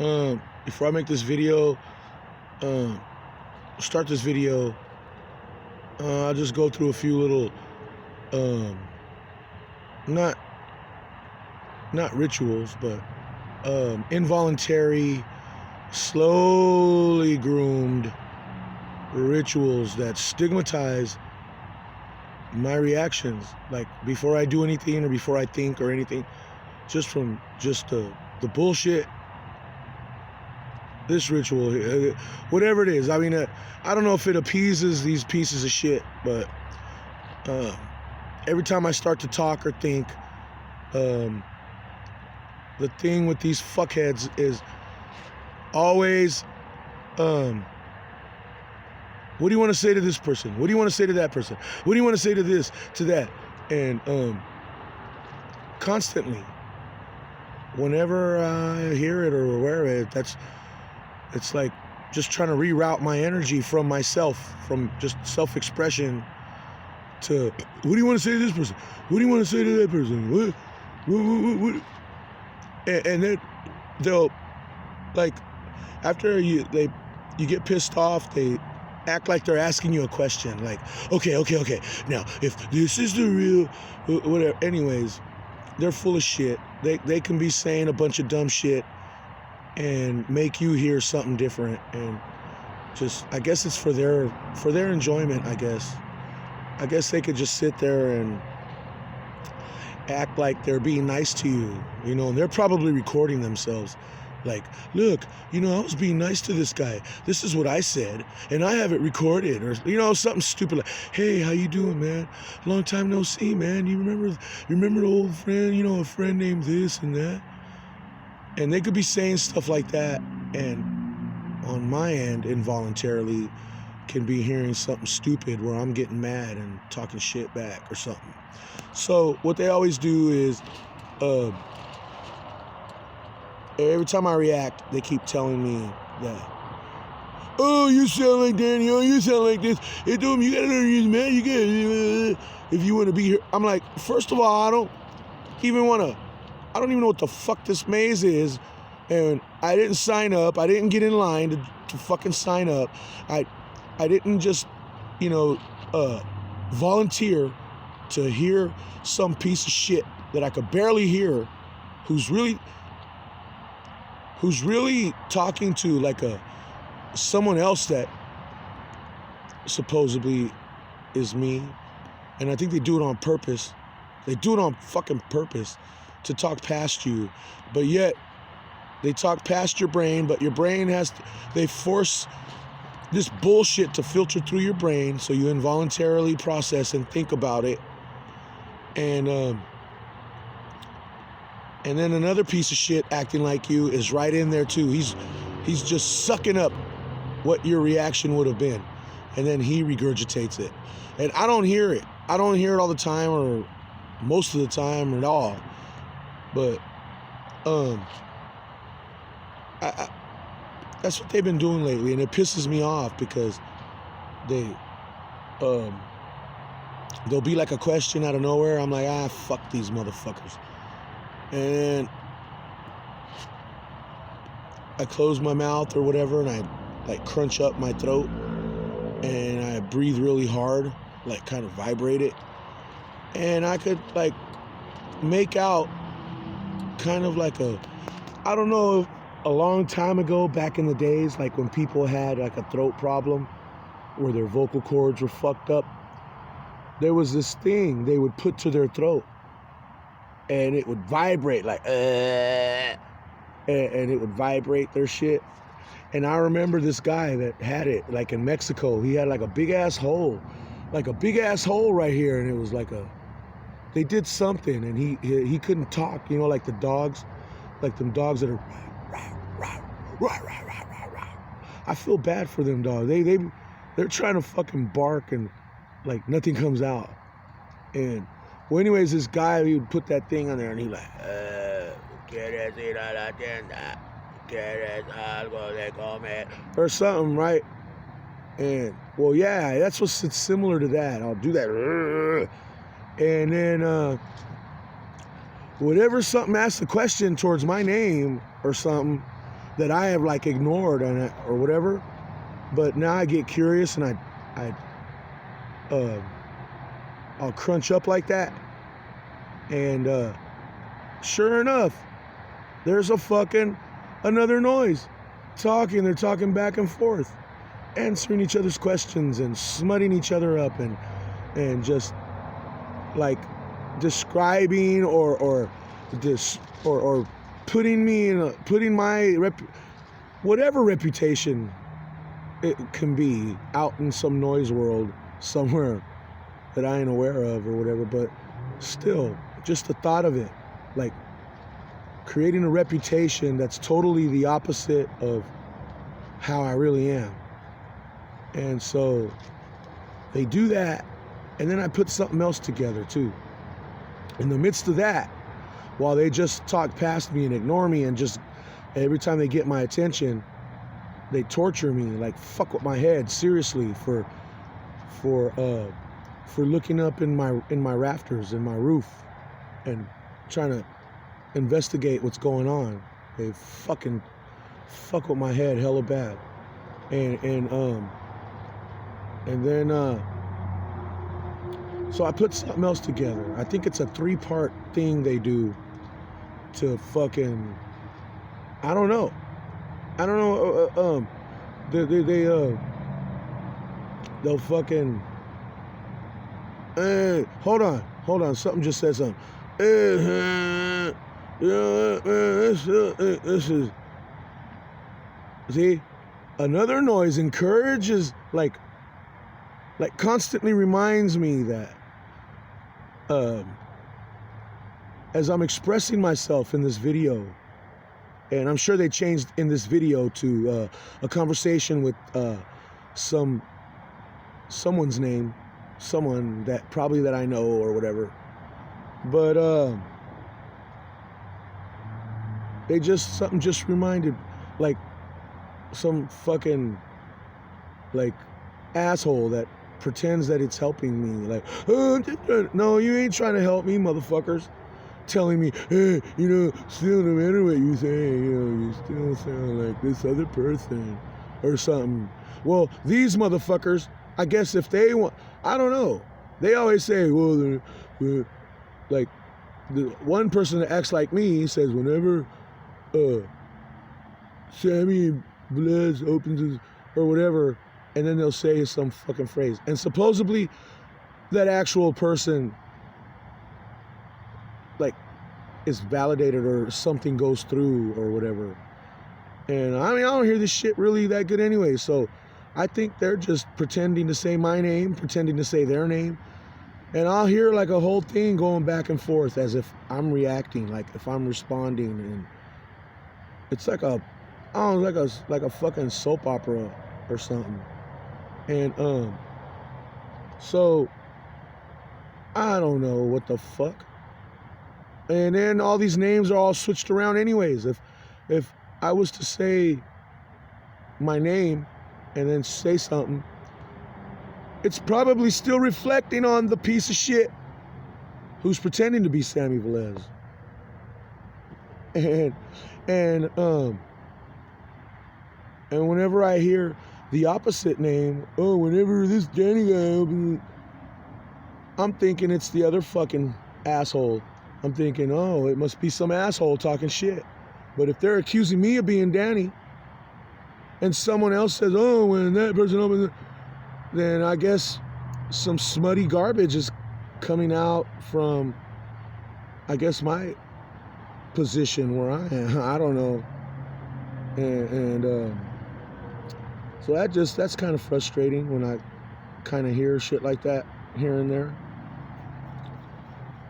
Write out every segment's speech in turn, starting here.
Before I make this video, start this video, I'll just go through a few little, um, not rituals, but involuntary, slowly groomed rituals that stigmatize my reactions. Like before I do anything or before I think or anything, just from the bullshit. This ritual, whatever it is. I mean, I don't know if it appeases these pieces of shit, but every time I start to talk or think, the thing with these fuckheads is always, what do you want to say to this person? What do you want to say to that person? What do you want to say to this, to that? And constantly, whenever I hear it or wear it, it's like just trying to reroute my energy from myself, from just self-expression to, what do you want to say to this person? What do you want to say to that person? What? And then they'll, like, after you get pissed off, they act like they're asking you a question. Like, okay. Now, if this is the real, whatever. Anyways, they're full of shit. They can be saying a bunch of dumb shit and make you hear something different, and just, I guess it's for their enjoyment. I guess they could just sit there and act like they're being nice to you, and they're probably recording themselves. Like, look, I was being nice to this guy. This is what I said, and I have it recorded, or something stupid like, hey, how you doing, man? Long time no see, man. You remember the old friend? A friend named this and that. And they could be saying stuff like that, and on my end, involuntarily, can be hearing something stupid where I'm getting mad and talking shit back or something. So what they always do is, every time I react, they keep telling me that, oh, you sound like Danny, oh, you sound like this. They told me you gotta learn to use man, you gotta, if you want to be here. I'm like, first of all, I don't even know what the fuck this maze is, and I didn't sign up. I didn't get in line to fucking sign up. I didn't just, volunteer to hear some piece of shit that I could barely hear, who's really talking to like someone else that supposedly is me, and I think they do it on purpose. They do it on fucking purpose to talk past you, but yet they talk past your brain, but your brain they force this bullshit to filter through your brain, so you involuntarily process and think about it. And then another piece of shit acting like you is right in there too. He's just sucking up what your reaction would have been, and then he regurgitates it. And I don't hear it. I don't hear it all the time, or most of the time at all. But that's what they've been doing lately, and it pisses me off because there'll be like a question out of nowhere. I'm like, fuck these motherfuckers. And I close my mouth or whatever, and I like crunch up my throat, and I breathe really hard, like kind of vibrate it. And I could like make out kind of like I don't know, a long time ago, back in the days, like when people had like a throat problem where their vocal cords were fucked up, there was this thing they would put to their throat, and it would vibrate like, and it would vibrate their shit. And I remember this guy that had it, like in Mexico. He had like a big ass hole right here, and it was like they did something, and he couldn't talk, like the dogs, like them dogs that are I feel bad for them dogs. They're trying to fucking bark, and like nothing comes out. And well, anyways, this guy, he would put that thing on there, and he like, ¿quieres ir a la tienda? ¿Quieres algo de comer? Or something, right? And well, yeah, that's what's similar to that. I'll do that, and then whenever something asks a question towards my name or something, that I have like ignored or whatever. But now I get curious and I'll crunch up like that, and sure enough, there's another noise talking. They're talking back and forth, answering each other's questions and smutting each other up, and just like describing or putting my whatever reputation it can be out in some noise world somewhere that I ain't aware of or whatever. But still, just the thought of it, like creating a reputation that's totally the opposite of how I really am. And so they do that, and then I put something else together too. In the midst of that, while they just talk past me and ignore me, and just every time they get my attention, they torture me, like fuck with my head, seriously, for looking up in my rafters, in my roof, and trying to investigate what's going on. They fucking fuck with my head hella bad. And then so I put something else together. I think it's a 3-part thing they do to fucking, I don't know. They'll fucking, hold on, something just said something. This is, see, another noise encourages, like constantly reminds me that as I'm expressing myself in this video, and I'm sure they changed in this video to a conversation with someone's name, someone that probably that I know or whatever, but something just reminded, like some fucking like asshole that pretends that it's helping me, like, no, you ain't trying to help me, motherfuckers. Telling me, hey, still no matter what you say, you still sound like this other person or something. Well, these motherfuckers, I guess if they want, I don't know. They always say, well, like the one person that acts like me says whenever Sammy Velez opens his, or whatever, and then they'll say some fucking phrase. And supposedly that actual person like is validated or something goes through or whatever. And I mean, I don't hear this shit really that good anyway, so I think they're just pretending to say my name, pretending to say their name, and I'll hear like a whole thing going back and forth as if I'm reacting, like if I'm responding, and it's like a, I don't know, like a fucking soap opera or something. And so I don't know what the fuck. And then all these names are all switched around anyways. If I was to say my name and then say something, it's probably still reflecting on the piece of shit who's pretending to be Sammy Velez. And whenever I hear the opposite name, whenever this Danny guy opens, I'm thinking it's the other fucking asshole. I'm thinking, oh, it must be some asshole talking shit. But if they're accusing me of being Danny, and someone else says, oh, when that person opens it, then I guess some smutty garbage is coming out from, I guess, my position where I am. I don't know. And so that's kind of frustrating when I kind of hear shit like that here and there.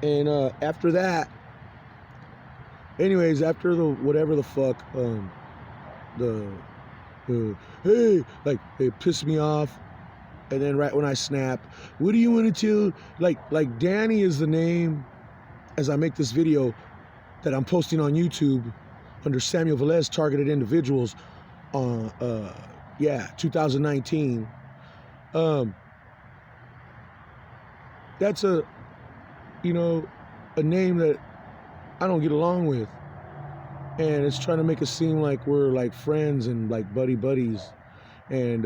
And after that, anyways, after the whatever the fuck, hey, like they piss me off, and then right when I snap, what do you want to do? Like Danny is the name, as I make this video that I'm posting on YouTube under Samuel Velez Targeted Individuals, 2019. That's a name that I don't get along with. and it's trying to make it seem like we're like friends and like buddies, and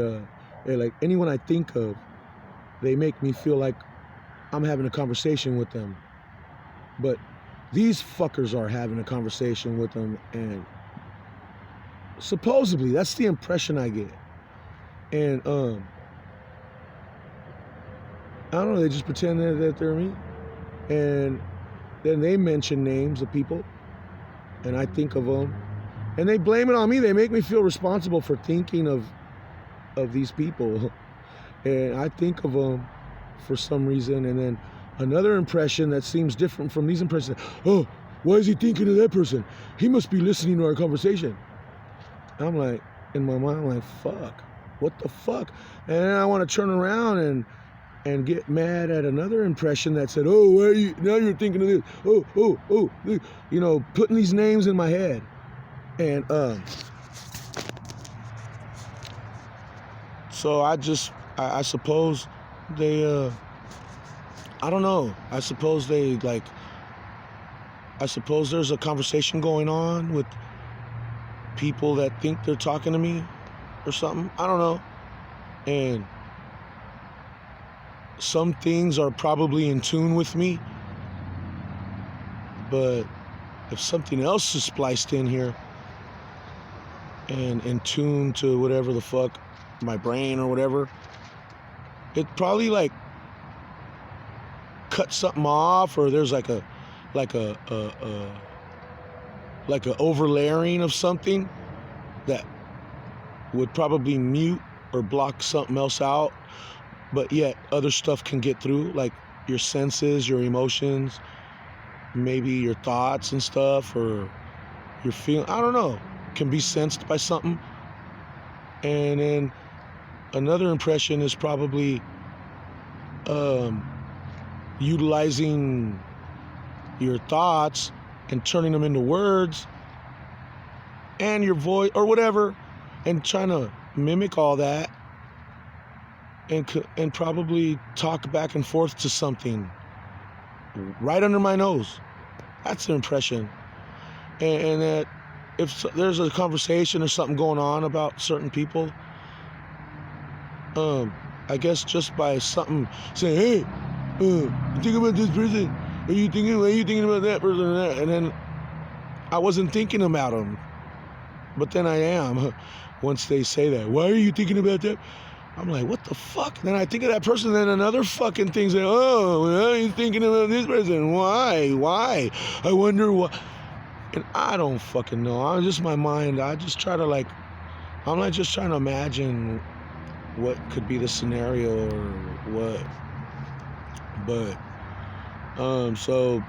like anyone I think of, they make me feel like I'm having a conversation with them, but these fuckers are having a conversation with them, and supposedly that's the impression I get. And I don't know, they just pretend that they're me, and then they mention names of people, and I think of them, and they blame it on me. They make me feel responsible for thinking of these people, and I think of them for some reason, and then another impression that seems different from these impressions. Oh, why is he thinking of that person? He must be listening to our conversation. I'm like, in my mind, I'm like, fuck, what the fuck? And then I want to turn around and get mad at another impression that said, oh, why are you, now you're thinking of this, oh, you know, putting these names in my head. And so I suppose they, I don't know, I suppose there's a conversation going on with people that think they're talking to me or something, I don't know. And some things are probably in tune with me, but if something else is spliced in here and in tune to whatever the fuck, my brain or whatever, it probably like cut something off, or there's like a overlaying of something that would probably mute or block something else out, but yet other stuff can get through, like your senses, your emotions, maybe your thoughts and stuff, or your feeling, I don't know, can be sensed by something. And then another impression is probably utilizing your thoughts and turning them into words and your voice or whatever, and trying to mimic all that and probably talk back and forth to something right under my nose. That's an impression. And that if there's a conversation or something going on about certain people, I guess just by something saying, hey, you think about this person, are you thinking about that person and that? And then I wasn't thinking about them, but then I am once they say that. Why are you thinking about that? I'm like, what the fuck? Then I think of that person, then another fucking thing saying, oh, well, he's thinking about this person. Why? I wonder why. And I don't fucking know. I'm just my mind. I just try to I'm like just trying to imagine what could be the scenario or what. But, so,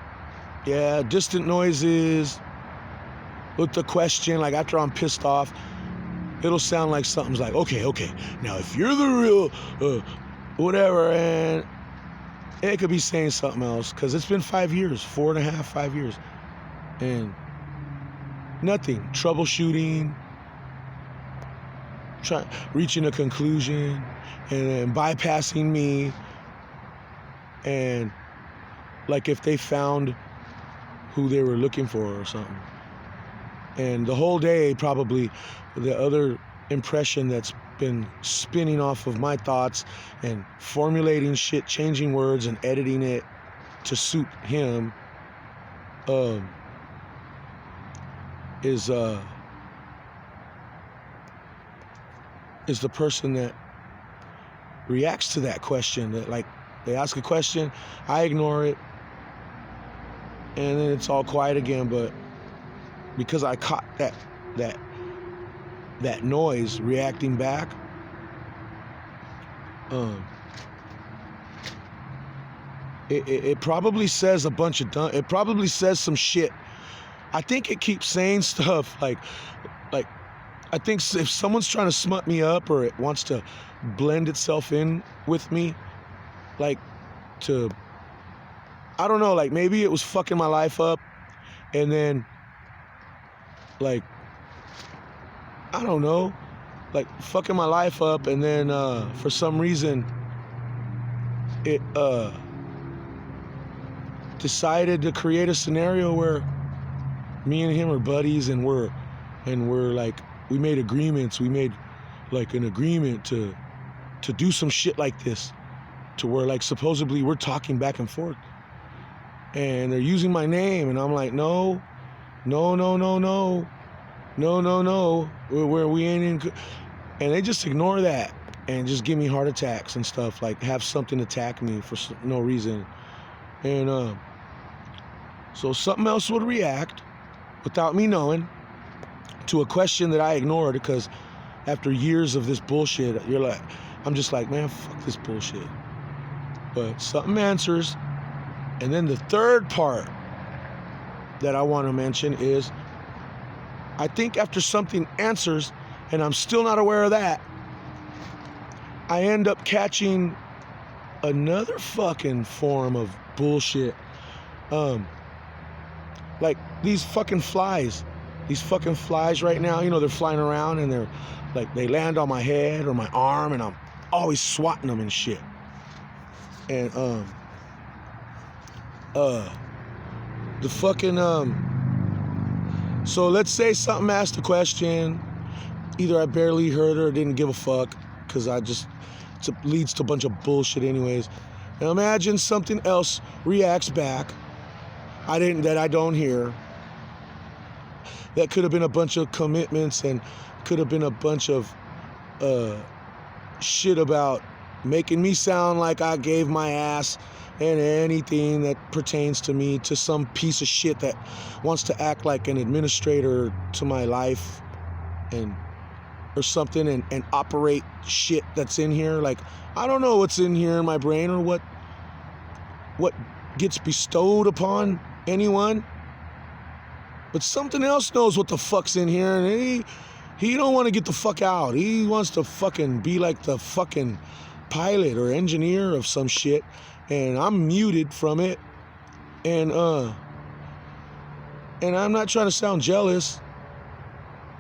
yeah, distant noises with the question, like after I'm pissed off, it'll sound like something's like, okay, now if you're the real, whatever, and it could be saying something else, because it's been 5 years, 4.5, 5 years, and nothing, troubleshooting, reaching a conclusion, and then bypassing me, and like if they found who they were looking for or something. And the whole day, probably the other impression that's been spinning off of my thoughts and formulating shit, changing words and editing it to suit him, is the person that reacts to that question. That, like, they ask a question, I ignore it, and then it's all quiet again, but because I caught that noise reacting back, it probably says a bunch of it probably says some shit. I think it keeps saying stuff like I think if someone's trying to smut me up, or it wants to blend itself in with me, like to, I don't know, like maybe it was fucking my life up, and then like, I don't know, like fucking my life up, and then for some reason it decided to create a scenario where me and him are buddies, and we're like, we made agreements. We made like an agreement to do some shit like this, to where like supposedly we're talking back and forth, and they're using my name, and I'm like, no, where we ain't in, and they just ignore that and just give me heart attacks and stuff, like have something attack me for no reason. And so something else would react without me knowing to a question that I ignored, because after years of this bullshit, I'm just like, man, fuck this bullshit. But something answers. And then the third part that I want to mention is, I think after something answers and I'm still not aware of that, I end up catching another fucking form of bullshit. Like these fucking flies right now, they're flying around, and they're like, they land on my head or my arm, and I'm always swatting them and shit. And the fucking so let's say something asked a question, either I barely heard or didn't give a fuck, because it leads to a bunch of bullshit anyways. And imagine something else reacts back that I don't hear. That could have been a bunch of commitments, and could have been a bunch of shit about making me sound like I gave my ass and anything that pertains to me to some piece of shit that wants to act like an administrator to my life or something, and operate shit that's in here. Like, I don't know what's in here in my brain, or what gets bestowed upon anyone, but something else knows what the fuck's in here, and he don't want to get the fuck out. He wants to fucking be like the fucking pilot or engineer of some shit, and I'm muted from it. And I'm not trying to sound jealous.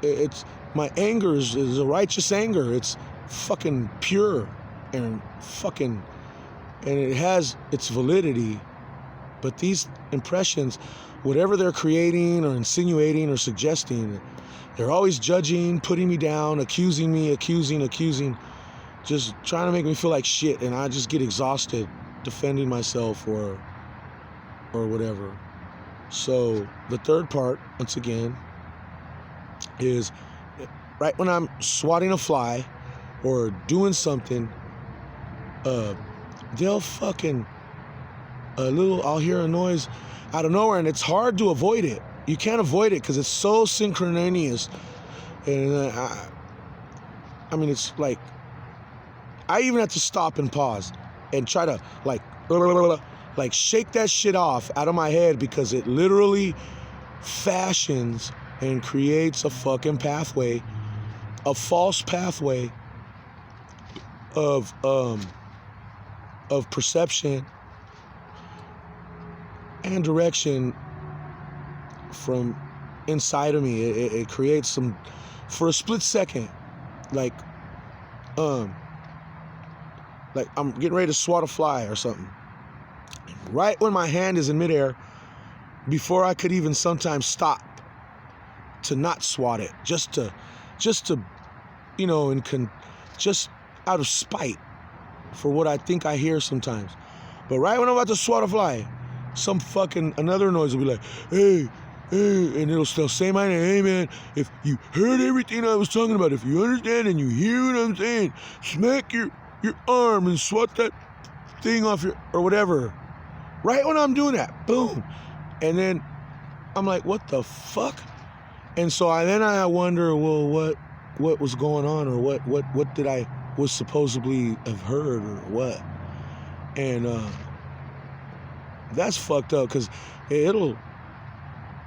It's my anger is a righteous anger. It's fucking pure and it has its validity. But these impressions, whatever they're creating or insinuating or suggesting, they're always judging, putting me down, accusing me, accusing, just trying to make me feel like shit, and I just get exhausted defending myself or whatever. So the third part, once again, is right when I'm swatting a fly or doing something, they'll fucking I'll hear a noise out of nowhere, and it's hard to avoid it. You can't avoid it because it's so synchronous. And I mean, it's like, I even have to stop and pause and try to like shake that shit off out of my head, because it literally fashions and creates a fucking pathway, a false pathway of perception and direction from inside of me. It creates some, for a split second, like I'm getting ready to swat a fly or something. Right when my hand is in midair, before I could even sometimes stop to not swat it, just to just out of spite for what I think I hear sometimes. But right when I'm about to swat a fly, some fucking another noise will be like, hey, and they'll say my name. Hey man, if you heard everything I was talking about, if you understand and you hear what I'm saying, smack your arm and swat that thing off your, or whatever. Right when I'm doing that, boom. And then I'm like, what the fuck? And so I wonder, well, what was going on, or what did I was supposedly have heard, or what? And that's fucked up, because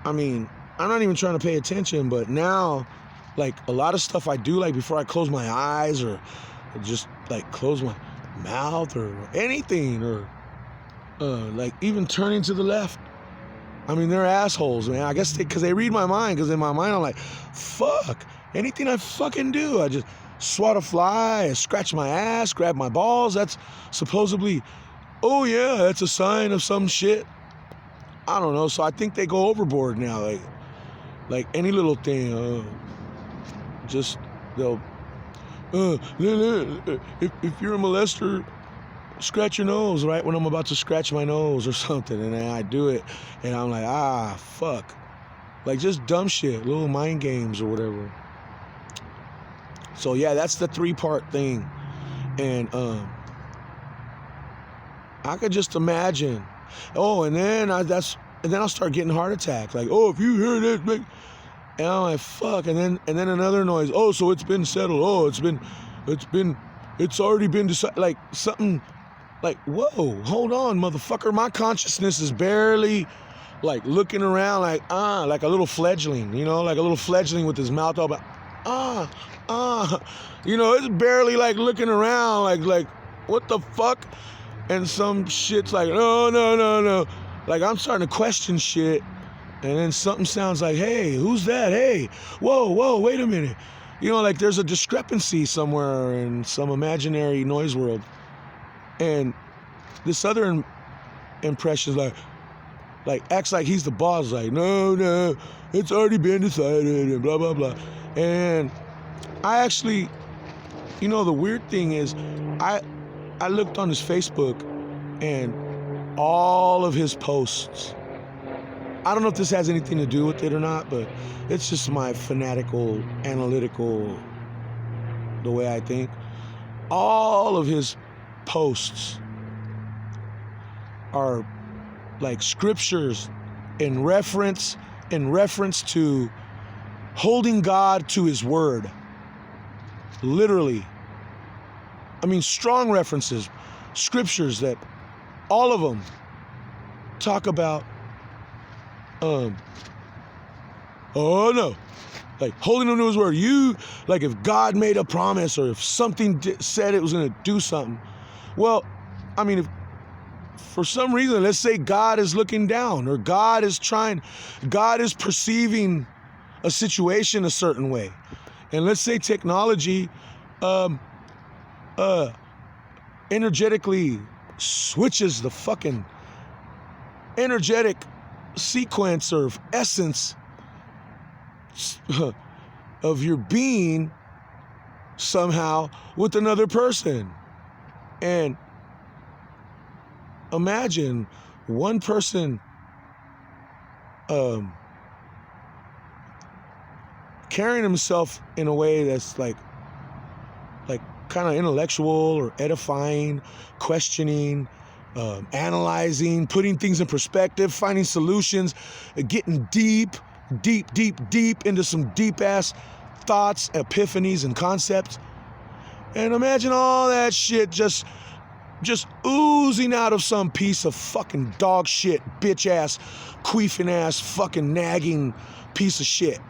I'm not even trying to pay attention, but now, like, a lot of stuff I do, like before I close my eyes, or just like close my mouth or anything, or like even turning to the left. I mean, they're assholes, man. I guess because they read my mind, because in my mind I'm like, fuck, anything I fucking do, I just swat a fly, I scratch my ass, grab my balls, that's supposedly, oh yeah, that's a sign of some shit. I don't know, so I think they go overboard now. Like, Like any little thing, just they'll, if you're a molester, scratch your nose, right when I'm about to scratch my nose or something, and then I do it, and I'm like, fuck. Like just dumb shit, little mind games or whatever. So yeah, that's the 3-part thing. And I could just imagine. Oh, and then I'll start getting heart attack. Like, oh, if you hear this, and I'm like, fuck. And then another noise. Oh, so it's been settled. Oh, it's already been decided. Like something. Like, whoa, hold on, motherfucker. My consciousness is barely like looking around like a little fledgling, like a little fledgling with his mouth open. It's barely like looking around like what the fuck? And some shit's like, no. Like I'm starting to question shit, and then something sounds like, hey, who's that? Hey, whoa, wait a minute. Like there's a discrepancy somewhere in some imaginary noise world. And this other impression's like acts like he's the boss, like, no, it's already been decided, and blah, blah, blah. And I actually, the weird thing is, I looked on his Facebook, and all of his posts, I don't know if this has anything to do with it or not, but it's just my fanatical, analytical, the way I think. All of his posts are like scriptures in reference to holding God to his word. Literally. I mean, strong references, scriptures that all of them talk about like holding him to his word. Like if God made a promise, or if something said it was going to do something. Well, I mean, if for some reason, let's say God is looking down, or God is perceiving a situation a certain way. And let's say technology energetically switches the fucking energetic sequence or essence of your being somehow with another person. And imagine one person carrying himself in a way that's like kind of intellectual or edifying, questioning, analyzing, putting things in perspective, finding solutions, getting deep into some deep ass thoughts, epiphanies, and concepts. And imagine all that shit just oozing out of some piece of fucking dog shit, bitch ass, queefing ass, fucking nagging piece of shit.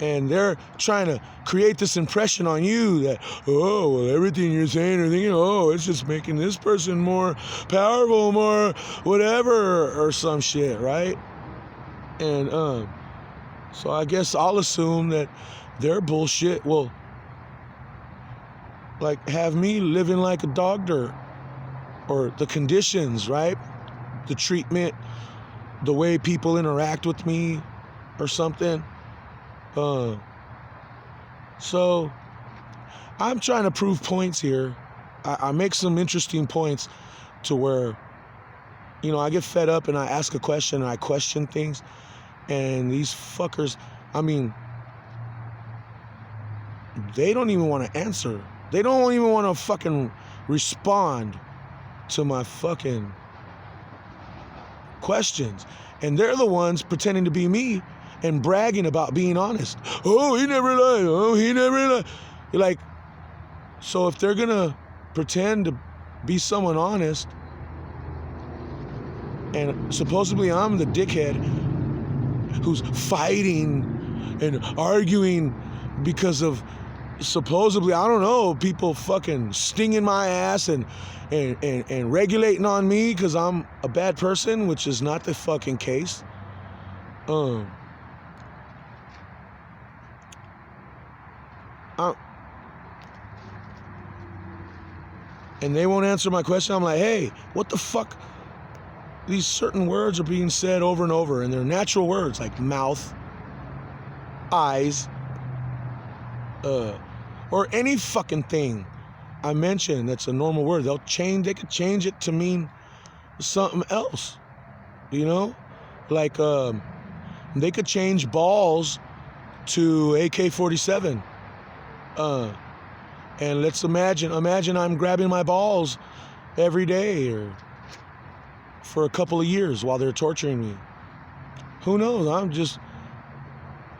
And they're trying to create this impression on you that, oh, well, everything you're saying or thinking, oh, it's just making this person more powerful, more whatever, or some shit, right? And so I guess I'll assume that their bullshit will like have me living like a dog dirt, or the conditions, right? The treatment, the way people interact with me or something. So I'm trying to prove points here. I make some interesting points to where, I get fed up and I ask a question and I question things, and these fuckers, I mean, they don't even want to answer. They don't even want to fucking respond to my fucking questions. And they're the ones pretending to be me and bragging about being honest. Oh, he never lied. Oh, he never lied. You're like, so if they're going to pretend to be someone honest, and supposedly I'm the dickhead who's fighting and arguing because of supposedly, I don't know, people fucking stinging my ass and regulating on me because I'm a bad person, which is not the fucking case. And they won't answer my question. I'm like, hey, what the fuck? These certain words are being said over and over, and they're natural words like mouth, eyes, or any fucking thing I mention that's a normal word, they could change it to mean something else, you know? Like, they could change balls to AK-47. And let's imagine I'm grabbing my balls every day or for a couple of years while they're torturing me. Who knows?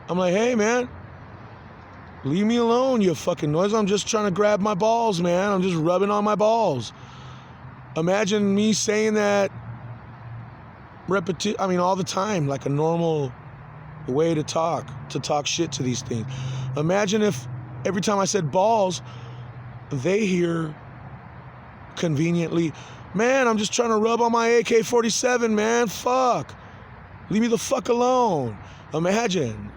I'm like, hey, man, leave me alone, you fucking noise. I'm just trying to grab my balls, man. I'm just rubbing on my balls. Imagine me saying that all the time, like a normal way to talk shit to these things. Imagine if every time I said balls, they hear conveniently, man, I'm just trying to rub on my AK-47, man, fuck. Leave me the fuck alone. Imagine.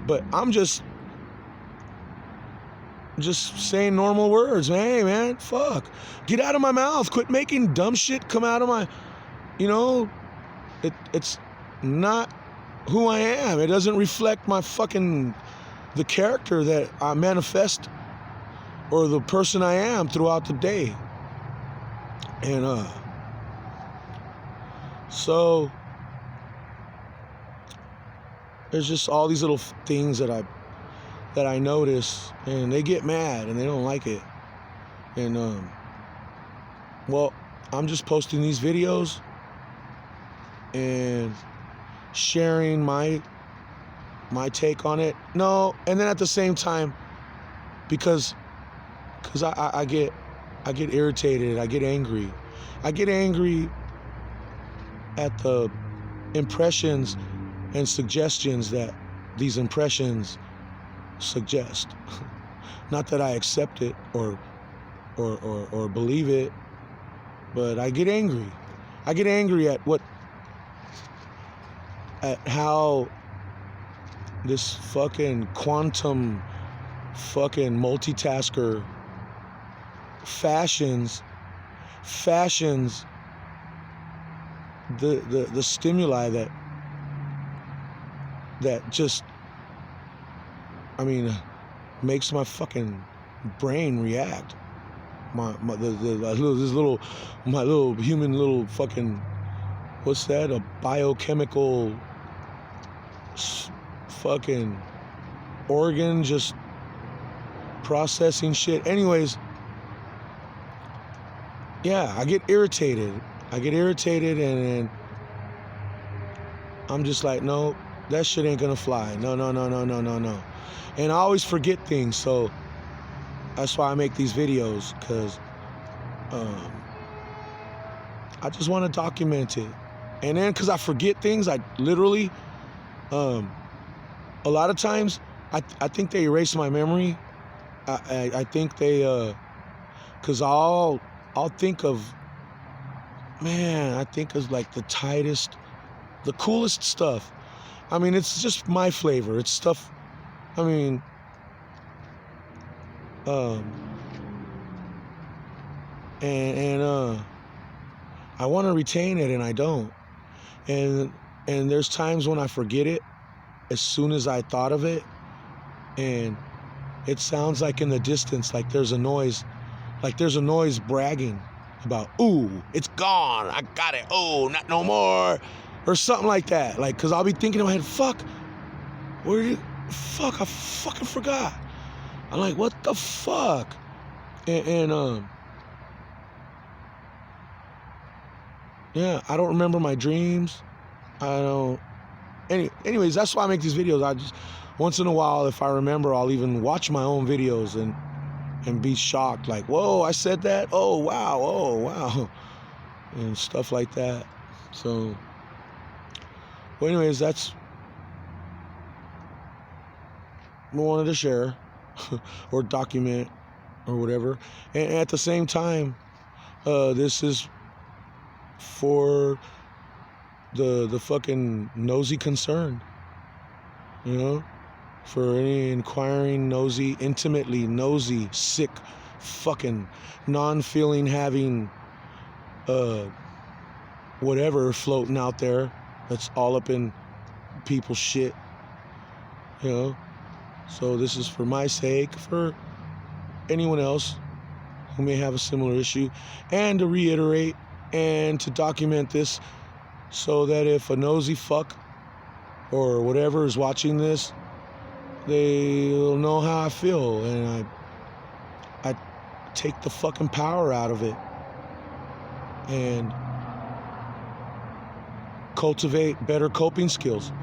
But I'm just saying normal words, man. Hey, man, fuck. Get out of my mouth. Quit making dumb shit come out of my, it's not who I am. It doesn't reflect the character that I manifest or the person I am throughout the day. And so there's just all these little things that I notice, and they get mad and they don't like it. And well, I'm just posting these videos and sharing my take on it. No, and then at the same time, because I get irritated, I get angry. I get angry at the impressions and suggestions that these impressions suggest. Not that I accept it or believe it, but I get angry. I get angry at how this fucking quantum fucking multitasker fashions the stimuli that just makes my fucking brain react. My little human little fucking, what's that? A biochemical fucking organ just processing shit. Anyways, yeah, I get irritated and I'm just like, no, that shit ain't gonna fly. No. And I always forget things, so that's why I make these videos, because I just want to document it. And then because I forget things, I literally, a lot of times, I think they erase my memory. I think they, because I'll think of, man, I think of like the tightest, the coolest stuff. It's just my flavor. It's stuff, and I want to retain it, and I don't. And there's times when I forget it as soon as I thought of it, and it sounds like in the distance, like there's a noise bragging about, ooh, it's gone, I got it, oh, not no more, or something like that. Like, because I'll be thinking in my head, fuck, I fucking forgot. I'm like, what the fuck? And yeah, I don't remember my dreams. I don't. Anyways, that's why I make these videos. I just, once in a while, if I remember, I'll even watch my own videos and be shocked. Like, whoa, I said that? Oh, wow. And stuff like that. So, well, anyways, that's what I wanted to share or document or whatever. And at the same time, this is for the fucking nosy concerned, for any inquiring, nosy, intimately nosy, sick, fucking non-feeling having whatever floating out there that's all up in people's shit. you know. So this is for my sake, for anyone else who may have a similar issue, and to reiterate and to document this so that if a nosy fuck or whatever is watching this, they'll know how I feel, and I take the fucking power out of it and cultivate better coping skills,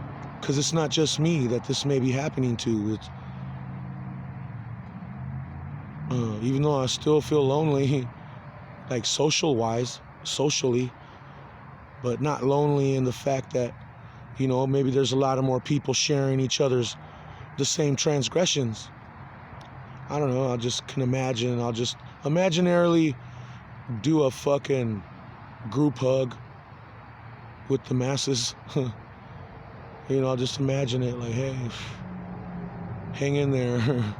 because it's not just me that this may be happening to. It's even though I still feel lonely, like socially, but not lonely in the fact that, you know, maybe there's a lot of more people sharing each other's the same transgressions. I don't know, I just can imagine, I'll just imaginarily do a fucking group hug with the masses. You know, I'll just imagine it like, hey, hang in there.